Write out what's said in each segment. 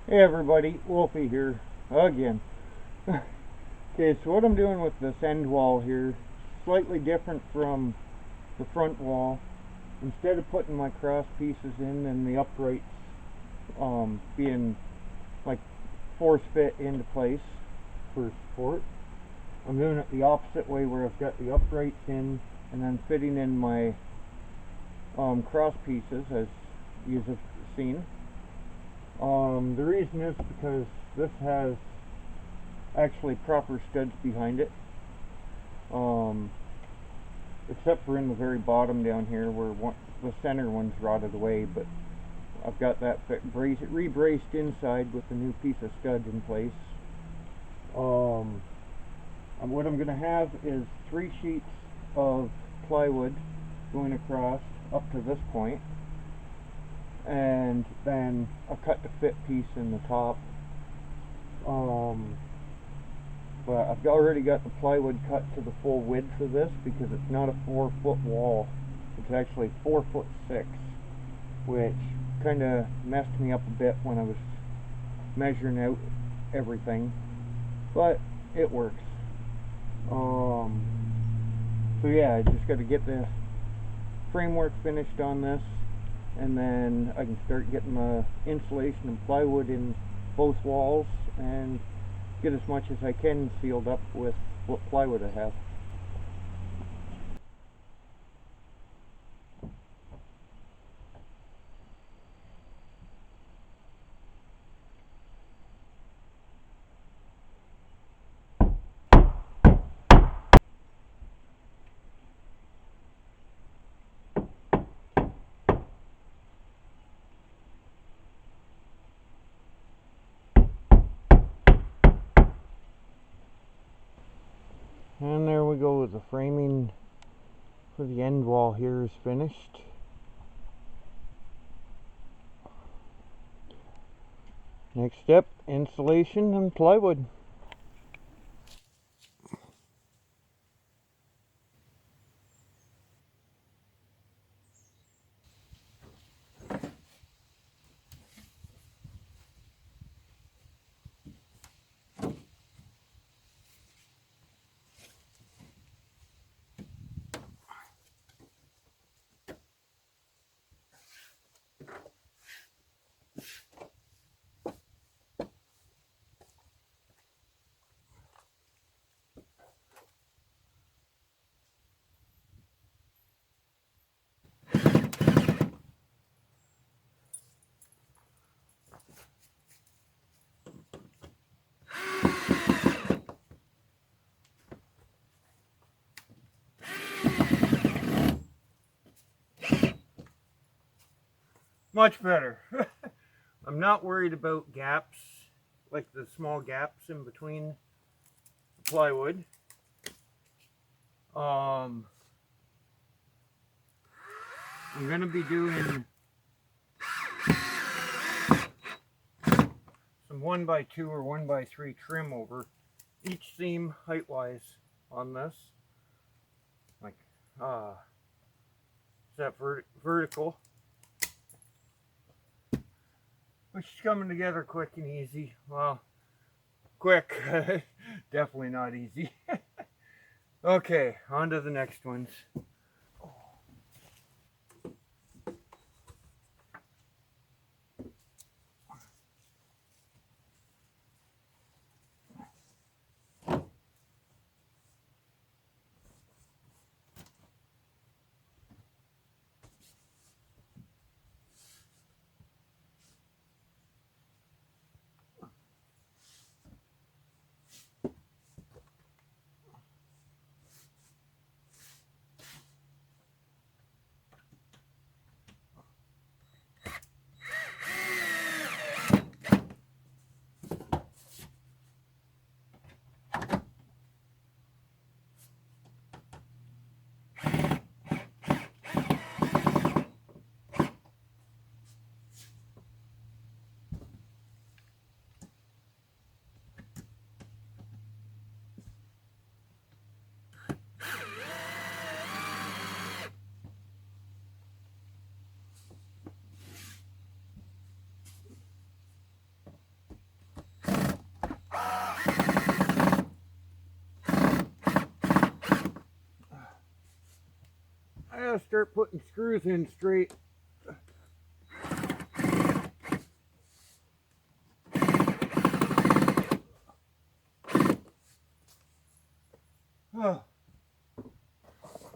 Hey everybody, Wolfie here again. Okay, so what I'm doing with this end wall here, slightly different from the front wall. Instead of putting my cross pieces in and the uprights being like force fit into place for support, I'm doing it the opposite way, where I've got the uprights in and then fitting in my cross pieces, as you have seen. The reason is because this has actually proper studs behind it, except for in the very bottom down here where the center one's rotted away, but I've got that re-braced inside with a new piece of stud in place. And what I'm going to have is 3 sheets of plywood going across up to this point, and then a cut to fit piece in the top. But I've already got the plywood cut to the full width of this, because it's not a 4-foot wall, it's actually 4'6", which kind of messed me up a bit when I was measuring out everything, but it works. So yeah, I just got to get the framework finished on this, and then I can start getting the insulation and plywood in both walls and get as much as I can sealed up with what plywood I have. And there we go, the framing for the end wall here is finished. Next step, insulation and plywood. Much better. I'm not worried about gaps, like the small gaps in between the plywood. I'm going to be doing some 1x2 or 1x3 trim over each seam height-wise on this. Like, is that vertical? Which is coming together quick and easy. Well, quick, definitely not easy. Okay, on to the next ones. I gotta start putting screws in straight.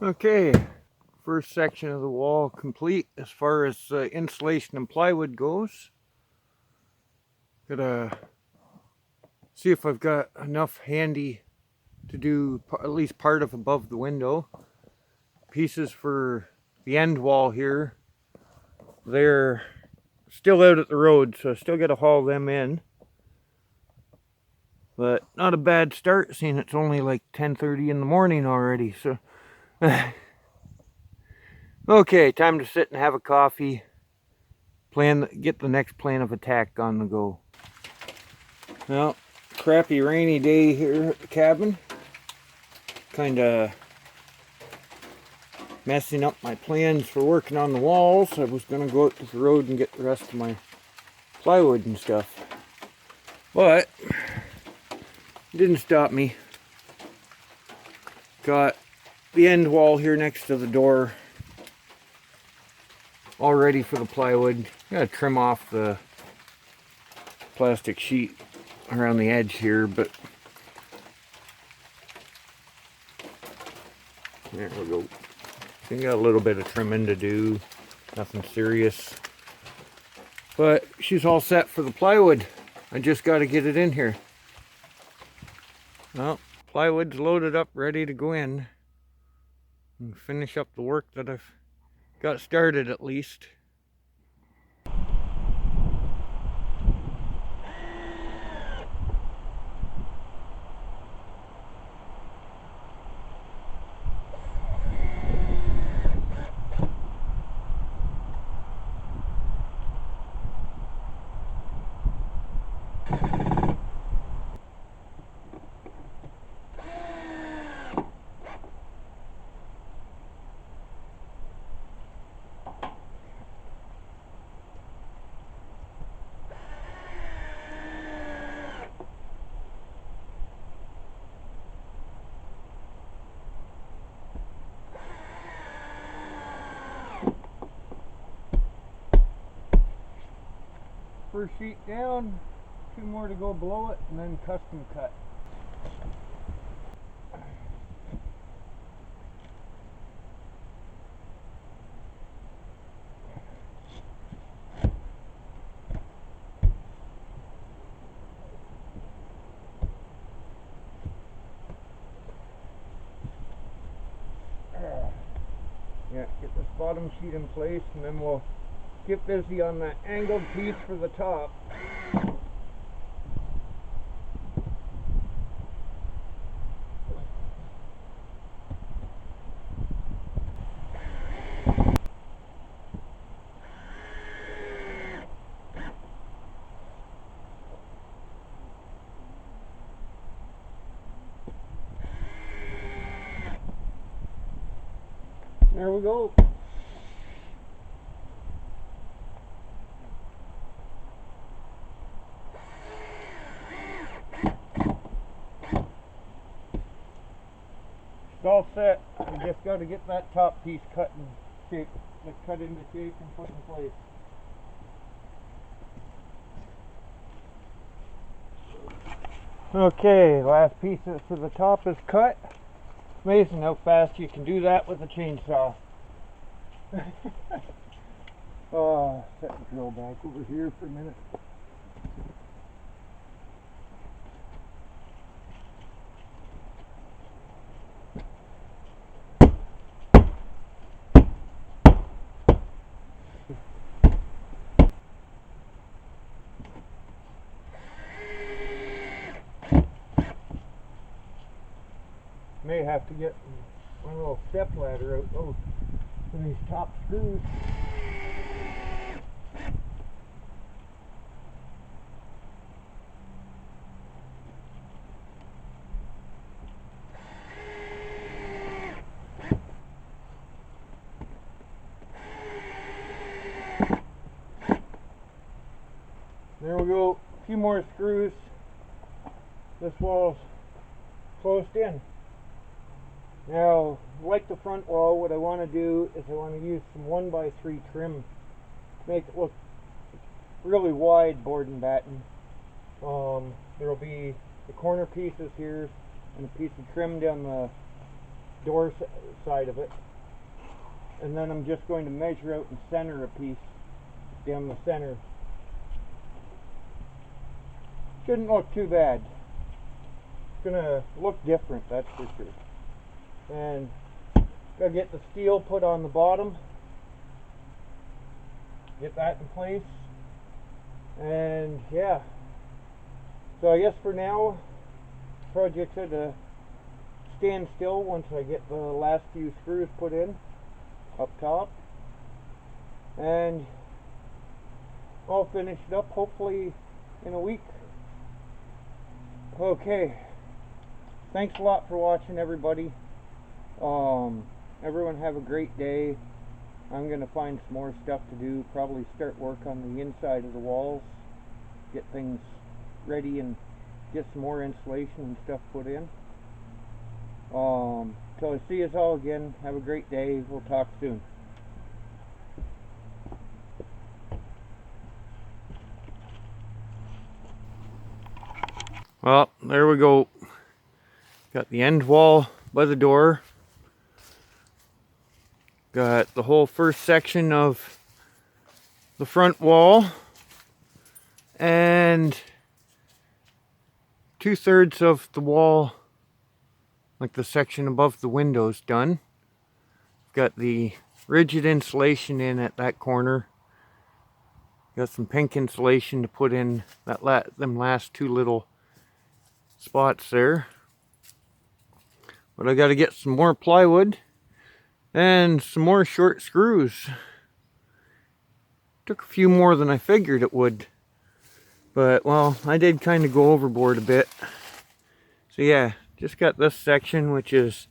Okay, first section of the wall complete as far as insulation and plywood goes. Gotta see if I've got enough handy to do at least part of above the window. Pieces for the end wall here, they're still out at the road, so I still got to haul them in. But not a bad start, seeing it's only like 10:30 in the morning already. So okay, time to sit and have a coffee, get the next plan of attack on the go. Well, crappy rainy day here at the cabin, kind of messing up my plans for working on the walls. I was going to go out to the road and get the rest of my plywood and stuff, but it didn't stop me. Got the end wall here next to the door all ready for the plywood. Gotta trim off the plastic sheet around the edge here, but there we go. So got a little bit of trimming to do, nothing serious. But she's all set for the plywood. I just got to get it in here. Well, plywood's loaded up, ready to go in. And finish up the work that I've got started at least. First sheet down, 2 more to go below it, and then custom cut. Yeah, get this bottom sheet in place, and then we'll get busy on that angled piece for the top. There we go. It's all set. We just got to get that top piece cut in shape, like cut into shape and put in place. Okay, last piece for the top is cut. Amazing how fast you can do that with a chainsaw. Set the drill back over here for a minute. May have to get one little step ladder out though for these top screws. There we go, a few more screws. This wall's closed in. Now, like the front wall, what I want to do is I want to use some 1x3 trim to make it look really wide board and batten. There will be the corner pieces here and a piece of trim down the door side of it. And then I'm just going to measure out and center a piece down the center. Shouldn't look too bad. It's going to look different, that's for sure. And gotta get the steel put on the bottom, get that in place, and yeah, so I guess for now project's at a standstill once I get the last few screws put in up top, and I'll finish it up hopefully in a week. Okay, thanks a lot for watching, everybody. Everyone have a great day. I'm going to find some more stuff to do, probably start work on the inside of the walls, get things ready and get some more insulation and stuff put in. Till I see you all again, have a great day. We'll talk soon. Well, there we go. Got the end wall by the door. Got the whole first section of the front wall and 2/3 of the wall, like the section above the windows, done. Got the rigid insulation in at that corner. Got some pink insulation to put in them last two little spots there. But I got to get some more plywood and some more short screws. Took a few more than I figured it would. But, well, I did kind of go overboard a bit. So yeah, just got this section, which is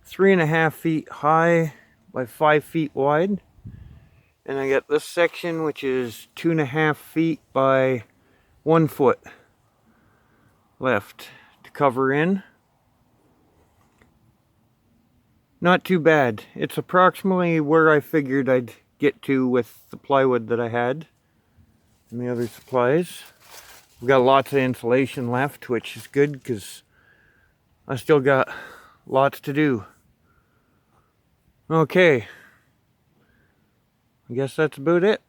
3.5 feet high by 5 feet wide. And I got this section, which is 2.5 feet by 1 foot left to cover in. Not too bad. It's approximately where I figured I'd get to with the plywood that I had and the other supplies. We've got lots of insulation left, which is good because I still got lots to do. Okay. I guess that's about it.